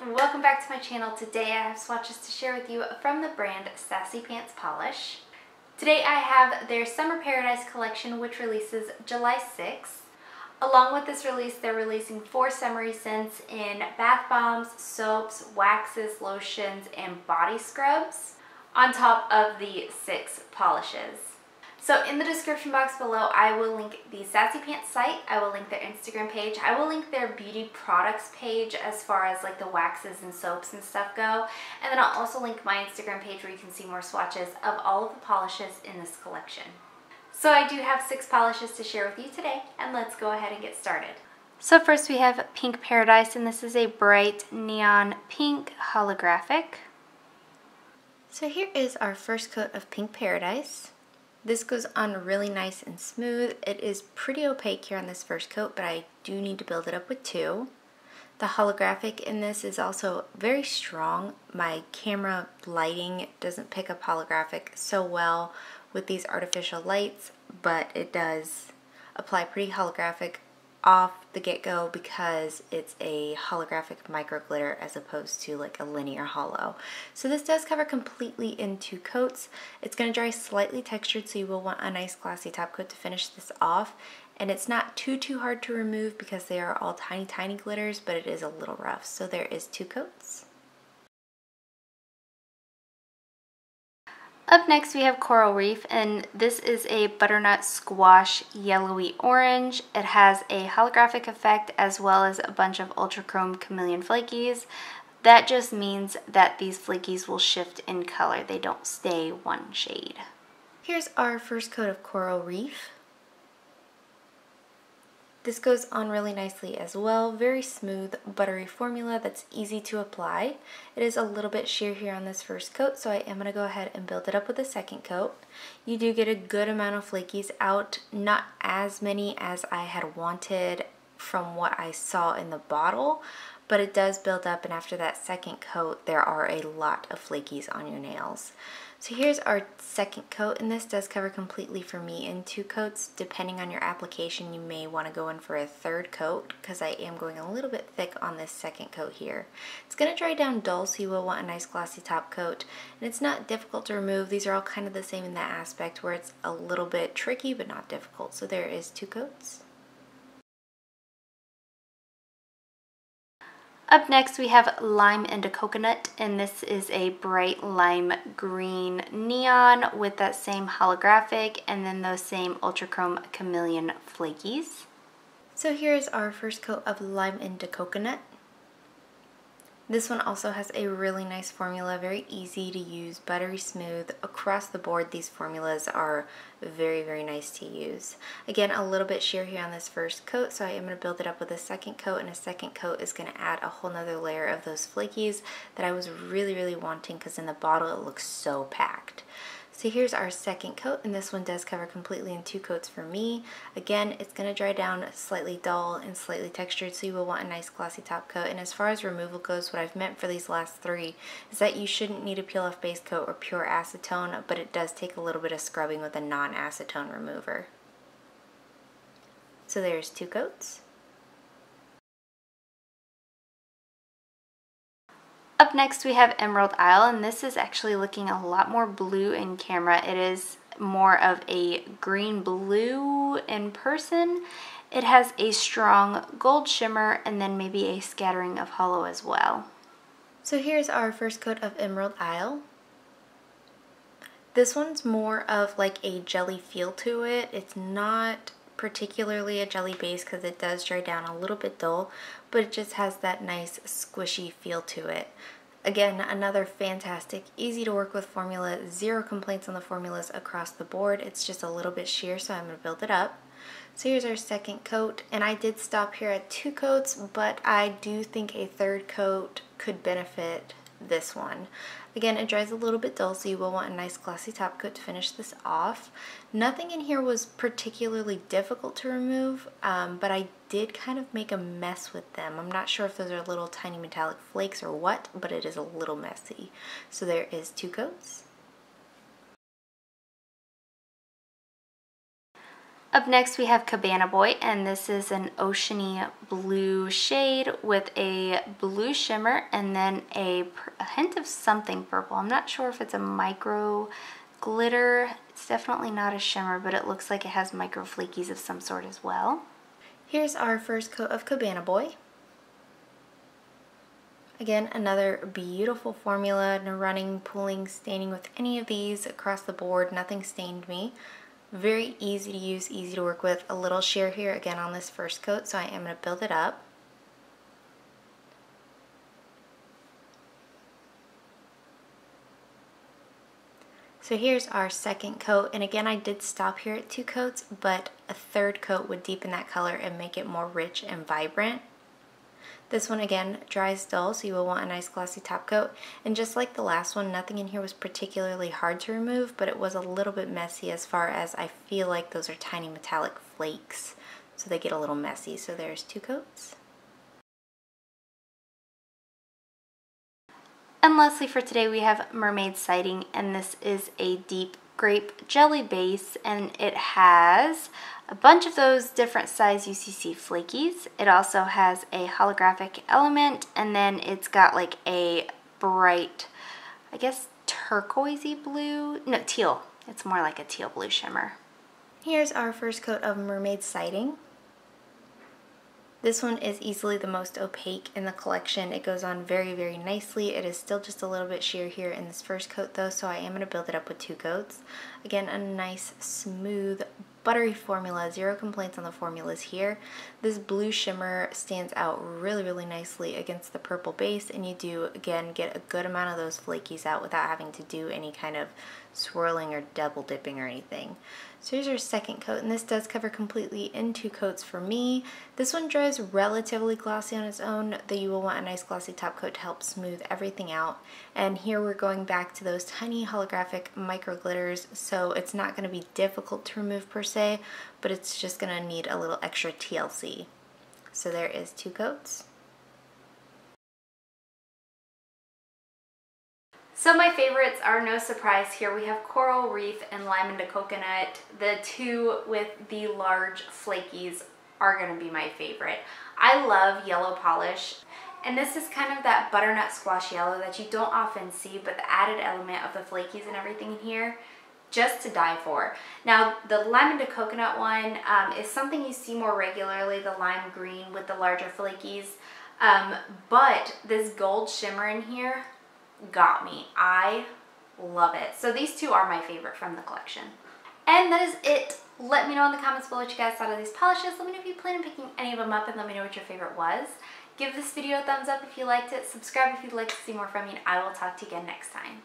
welcome back to my channel. Today I have swatches to share with you from the brand Sassy Pants Polish. Today I have their Summer Paradise collection, which releases July 6th. Along with this release, they're releasing 4 summery scents in bath bombs, soaps, waxes, lotions, and body scrubs, on top of the 6 polishes. So in the description box below, I will link the Sassy Pants site, I will link their Instagram page, I will link their beauty products page as far as like the waxes and soaps and stuff go, and then I'll also link my Instagram page where you can see more swatches of all of the polishes in this collection. So I do have 6 polishes to share with you today, and let's go ahead and get started. So first we have Pink Paradise, and this is a bright neon pink holographic. So here is our first coat of Pink Paradise. This goes on really nice and smooth. It is pretty opaque here on this first coat, but I do need to build it up with 2. The holographic in this is also very strong. My camera lighting doesn't pick up holographic so well with these artificial lights, but it does apply pretty holographic off the get-go because it's a holographic micro glitter as opposed to like a linear holo. So this does cover completely in 2 coats. It's going to dry slightly textured, so you will want a nice glossy top coat to finish this off. And it's not too hard to remove because they are all tiny glitters, but it is a little rough. So there is 2 coats. Up next we have Coral Reef, and this is a butternut squash yellowy orange. It has a holographic effect as well as a bunch of ultra chrome chameleon flakies. That just means that these flakies will shift in color. They don't stay one shade. Here's our first coat of Coral Reef. This goes on really nicely as well. Very smooth, buttery formula that's easy to apply. It is a little bit sheer here on this first coat, so I am going to go ahead and build it up with a second coat. You do get a good amount of flakies out, not as many as I had wanted from what I saw in the bottle, but it does build up, and after that second coat, there are a lot of flakies on your nails. So here's our second coat, and this does cover completely for me in 2 coats. Depending on your application, you may want to go in for a third coat because I am going a little bit thick on this second coat here. It's going to dry down dull, so you will want a nice glossy top coat, and it's not difficult to remove. These are all kind of the same in that aspect where it's a little bit tricky but not difficult. So there is 2 coats. Up next we have Lime into Coconut, and this is a bright lime green neon with that same holographic and then those same ultra chrome chameleon flakies. So here's our first coat of Lime into Coconut. This one also has a really nice formula, very easy to use, buttery smooth. Across the board, these formulas are very nice to use. Again, a little bit sheer here on this first coat, so I am going to build it up with a second coat, and a second coat is going to add a whole nother layer of those flakies that I was really wanting because in the bottle it looks so packed. So here's our second coat, and this one does cover completely in 2 coats for me. Again, it's going to dry down slightly dull and slightly textured, so you will want a nice glossy top coat. And as far as removal goes, what I've meant for these last 3 is that you shouldn't need a peel-off base coat or pure acetone, but it does take a little bit of scrubbing with a non-acetone remover. So there's 2 coats. Up next we have Emerald Isle, and this is actually looking a lot more blue in camera. It is more of a green blue in person. It has a strong gold shimmer and then maybe a scattering of holo as well. So here's our first coat of Emerald Isle. This one's more of like a jelly feel to it. It's not particularly a jelly base because it does dry down a little bit dull, but it just has that nice squishy feel to it. Again, another fantastic, easy to work with formula. 0 complaints on the formulas across the board. It's just a little bit sheer, so I'm going to build it up. So here's our second coat, and I did stop here at 2 coats, but I do think a third coat could benefit this one. Again, it dries a little bit dull, so you will want a nice glossy top coat to finish this off. Nothing in here was particularly difficult to remove, but I did kind of make a mess with them. I'm not sure if those are little tiny metallic flakes or what, but it is a little messy. So there is 2 coats. Up next we have Cabana Boy, and this is an oceany blue shade with a blue shimmer and then a hint of something purple. I'm not sure if it's a micro glitter. It's definitely not a shimmer, but it looks like it has micro flakies of some sort as well. Here's our first coat of Cabana Boy. Again, another beautiful formula. No running, pulling, staining with any of these across the board. Nothing stained me. Very easy to use, easy to work with. A little sheer here again on this first coat, so I am going to build it up. So here's our second coat, and again I did stop here at 2 coats, but a third coat would deepen that color and make it more rich and vibrant. This one again dries dull, so you will want a nice glossy top coat. And just like the last one, nothing in here was particularly hard to remove, but it was a little bit messy as far as I feel like those are tiny metallic flakes, so they get a little messy. So there's 2 coats. And lastly for today we have Mermaid Sighting, and this is a deep grape jelly base, and it has a bunch of those different size UCC flakies. It also has a holographic element, and then it's got like a bright, I guess turquoisey blue, no, teal. It's more like a teal blue shimmer. Here's our first coat of Mermaid Sighting. This one is easily the most opaque in the collection. It goes on very, very nicely. It is still just a little bit sheer here in this first coat though, so I am going to build it up with 2 coats. Again, a nice, smooth, buttery formula. Zero complaints on the formulas here. This blue shimmer stands out really, really nicely against the purple base, and you do, again, get a good amount of those flakies out without having to do any kind of swirling or double dipping or anything. So here's our second coat, and this does cover completely in 2 coats for me. This one dries relatively glossy on its own, though you will want a nice glossy top coat to help smooth everything out. And here we're going back to those tiny holographic micro glitters, so it's not going to be difficult to remove per se, but it's just going to need a little extra TLC. So there is 2 coats. So my favorites are no surprise here. We have Coral, Reef, and Lime into Coconut. The 2 with the large flakies are going to be my favorite. I love yellow polish, and this is kind of that butternut squash yellow that you don't often see, but the added element of the flakies and everything in here, just to die for. Now the Lime into Coconut one is something you see more regularly, the lime green with the larger flakies, but this gold shimmer in here got me. I love it. So these 2 are my favorite from the collection. And that is it. Let me know in the comments below what you guys thought of these polishes. Let me know if you plan on picking any of them up, and let me know what your favorite was. Give this video a thumbs up if you liked it. Subscribe if you'd like to see more from me, and I will talk to you again next time.